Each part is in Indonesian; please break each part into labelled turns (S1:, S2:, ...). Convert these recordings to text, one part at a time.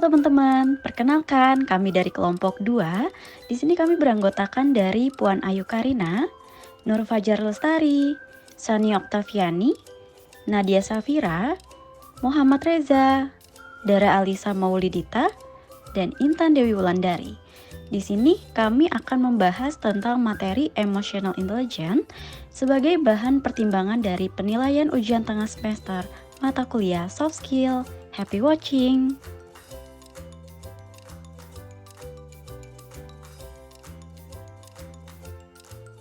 S1: Halo teman-teman, perkenalkan kami dari kelompok 2. Di sini kami beranggotakan dari Puan Ayu Karina, Nur Fajar Lestari, Sani Oktaviani, Nadia Safira, Muhammad Reza, Dara Alisa Maulidita, dan Intan Dewi Wulandari. Di sini kami akan membahas tentang materi emotional intelligence sebagai bahan pertimbangan dari penilaian ujian tengah semester mata kuliah soft skill. Happy watching!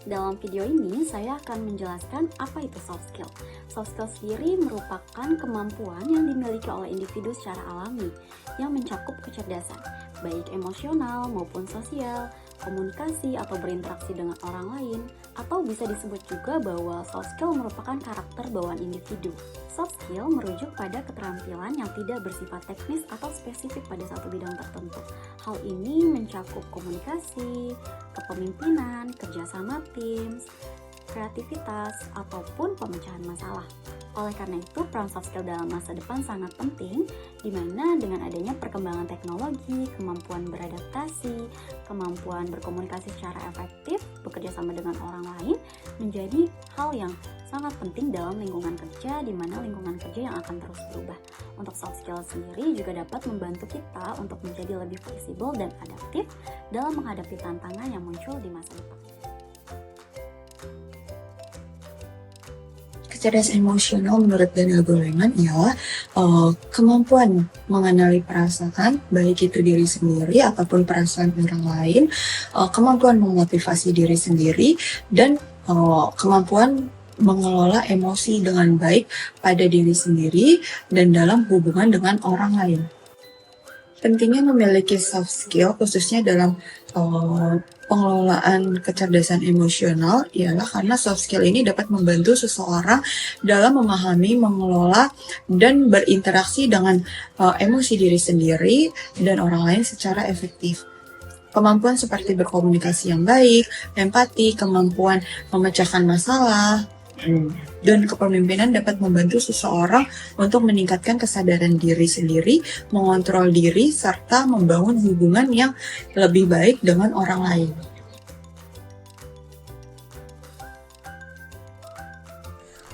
S1: Dalam video ini, saya akan menjelaskan apa itu soft skill. Soft skill sendiri merupakan kemampuan yang dimiliki oleh individu secara alami yang mencakup kecerdasan, baik emosional maupun sosial, komunikasi atau berinteraksi dengan orang lain, atau bisa disebut juga bahwa soft skill merupakan karakter bawaan individu. Soft skill merujuk pada keterampilan yang tidak bersifat teknis atau spesifik pada satu bidang tertentu. Hal ini mencakup komunikasi, kepemimpinan, kerjasama tim, kreativitas, ataupun pemecahan masalah. Oleh karena itu, peran soft skill dalam masa depan sangat penting, di mana dengan adanya perkembangan teknologi, kemampuan beradaptasi, kemampuan berkomunikasi secara efektif, bekerja sama dengan orang lain, menjadi hal yang sangat penting dalam lingkungan kerja, di mana lingkungan kerja yang akan terus berubah. Untuk soft skill sendiri juga dapat membantu kita untuk menjadi lebih fleksibel dan adaptif dalam menghadapi tantangan yang muncul di masa depan.
S2: Kecerdasan emosional menurut Daniel Goleman ialah kemampuan mengenali perasaan, baik itu diri sendiri ataupun perasaan orang lain, kemampuan memotivasi diri sendiri, dan kemampuan mengelola emosi dengan baik pada diri sendiri dan dalam hubungan dengan orang lain. Pentingnya memiliki soft skill khususnya dalam pengelolaan kecerdasan emosional ialah karena soft skill ini dapat membantu seseorang dalam memahami, mengelola, dan berinteraksi dengan emosi diri sendiri dan orang lain secara efektif. Kemampuan seperti berkomunikasi yang baik, empati, kemampuan memecahkan masalah, dan kepemimpinan dapat membantu seseorang untuk meningkatkan kesadaran diri sendiri, mengontrol diri, serta membangun hubungan yang lebih baik dengan orang lain.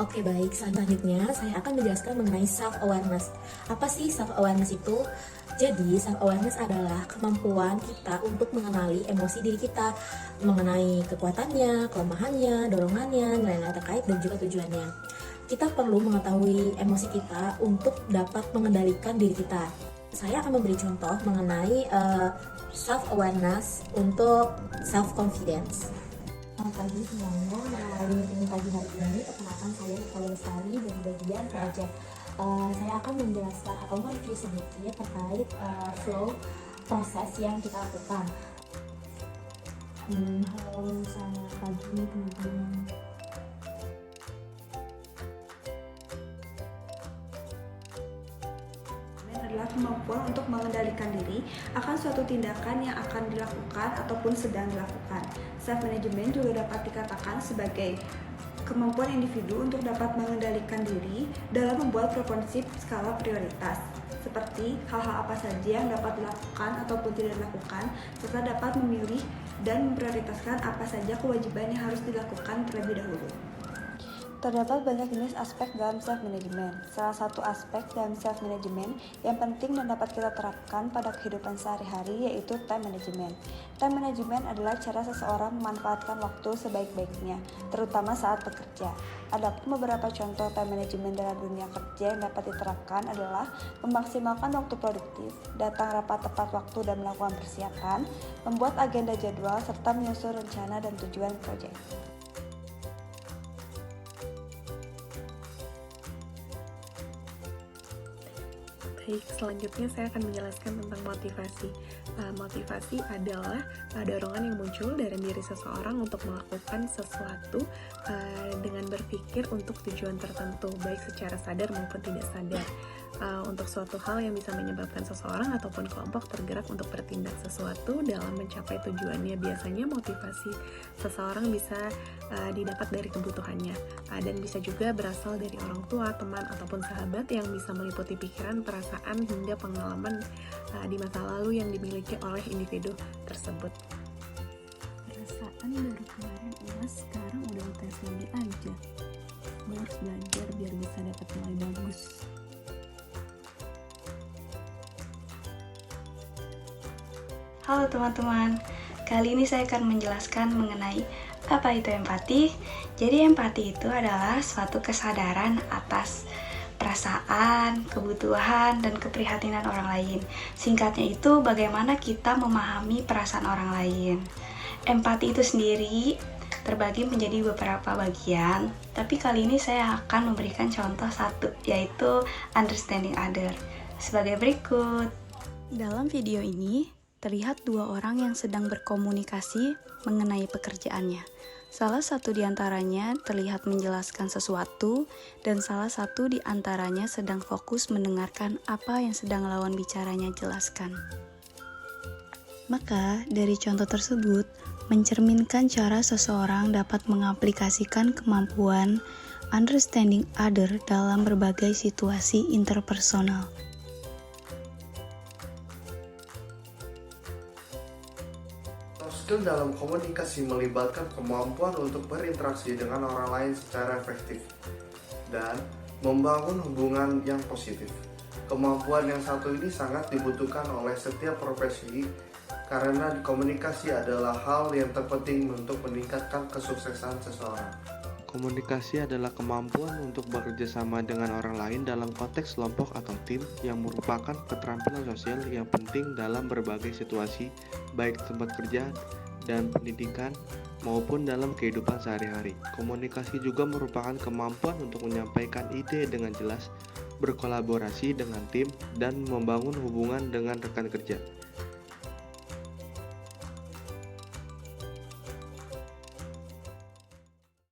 S3: Oke, baik. Selanjutnya saya akan menjelaskan mengenai self-awareness. Apa sih self-awareness itu? Jadi, self-awareness adalah kemampuan kita untuk mengenali emosi diri kita, mengenai kekuatannya, kelemahannya, dorongannya, nilai-nilai terkait, dan juga tujuannya. Kita perlu mengetahui emosi kita untuk dapat mengendalikan diri kita. Saya akan memberi contoh mengenai self-awareness untuk self-confidence. Selamat pagi semuanya, melalui meeting pagi hari ini, perkenalkan saya Nicole Lestari dari bagian project. Saya akan menjelaskan atau mereview sedikit terkait flow proses yang kita lakukan. Halo, selamat pagi teman-teman.
S4: Adalah kemampuan untuk mengendalikan diri akan suatu tindakan yang akan dilakukan ataupun sedang dilakukan. Self-management juga dapat dikatakan sebagai kemampuan individu untuk dapat mengendalikan diri dalam membuat proporsi skala prioritas, seperti hal-hal apa saja yang dapat dilakukan ataupun tidak dilakukan, serta dapat memilih dan memprioritaskan apa saja kewajiban yang harus dilakukan terlebih dahulu. Terdapat banyak jenis aspek dalam self-management. Salah satu aspek dalam self-management yang penting dan dapat kita terapkan pada kehidupan sehari-hari yaitu time management. Time management adalah cara seseorang memanfaatkan waktu sebaik-baiknya, terutama saat bekerja. Adapun beberapa contoh time management dalam dunia kerja yang dapat diterapkan adalah memaksimalkan waktu produktif, datang rapat tepat waktu dan melakukan persiapan, membuat agenda jadwal, serta menyusun rencana dan tujuan proyek.
S5: Baik, selanjutnya saya akan menjelaskan tentang motivasi. Motivasi adalah dorongan yang muncul dari diri seseorang untuk melakukan sesuatu dengan berpikir untuk tujuan tertentu, baik secara sadar maupun tidak sadar. untuk suatu hal yang bisa menyebabkan seseorang ataupun kelompok tergerak untuk bertindak sesuatu dalam mencapai tujuannya. Biasanya motivasi seseorang bisa didapat dari kebutuhannya, dan bisa juga berasal dari orang tua, teman, ataupun sahabat yang bisa meliputi pikiran, perasaan, hingga pengalaman di masa lalu yang dimiliki oleh individu tersebut.
S6: Perasaan baru kemarin UAS, sekarang udah UTS lagi aja. Gue harus belajar biar bisa dapat nilai bagus.
S4: Halo teman-teman, kali ini saya akan menjelaskan mengenai apa itu empati. Jadi empati itu adalah suatu kesadaran atas perasaan, kebutuhan, dan keprihatinan orang lain. Singkatnya itu bagaimana kita memahami perasaan orang lain. Empati itu sendiri terbagi menjadi beberapa bagian, tapi kali ini saya akan memberikan contoh satu, yaitu understanding other. Sebagai berikut. Dalam video ini, terlihat dua orang yang sedang berkomunikasi mengenai pekerjaannya. Salah satu di antaranya terlihat menjelaskan sesuatu, dan salah satu di antaranya sedang fokus mendengarkan apa yang sedang lawan bicaranya jelaskan. Maka, dari contoh tersebut, mencerminkan cara seseorang dapat mengaplikasikan kemampuan understanding other dalam berbagai situasi interpersonal.
S7: Soft skill dalam komunikasi melibatkan kemampuan untuk berinteraksi dengan orang lain secara efektif dan membangun hubungan yang positif. Kemampuan yang satu ini sangat dibutuhkan oleh setiap profesi karena komunikasi adalah hal yang terpenting untuk meningkatkan kesuksesan seseorang.
S8: Komunikasi adalah kemampuan untuk bekerja sama dengan orang lain dalam konteks kelompok atau tim yang merupakan keterampilan sosial yang penting dalam berbagai situasi, baik tempat kerja dan pendidikan maupun dalam kehidupan sehari-hari. Komunikasi juga merupakan kemampuan untuk menyampaikan ide dengan jelas, berkolaborasi dengan tim, dan membangun hubungan dengan rekan kerja.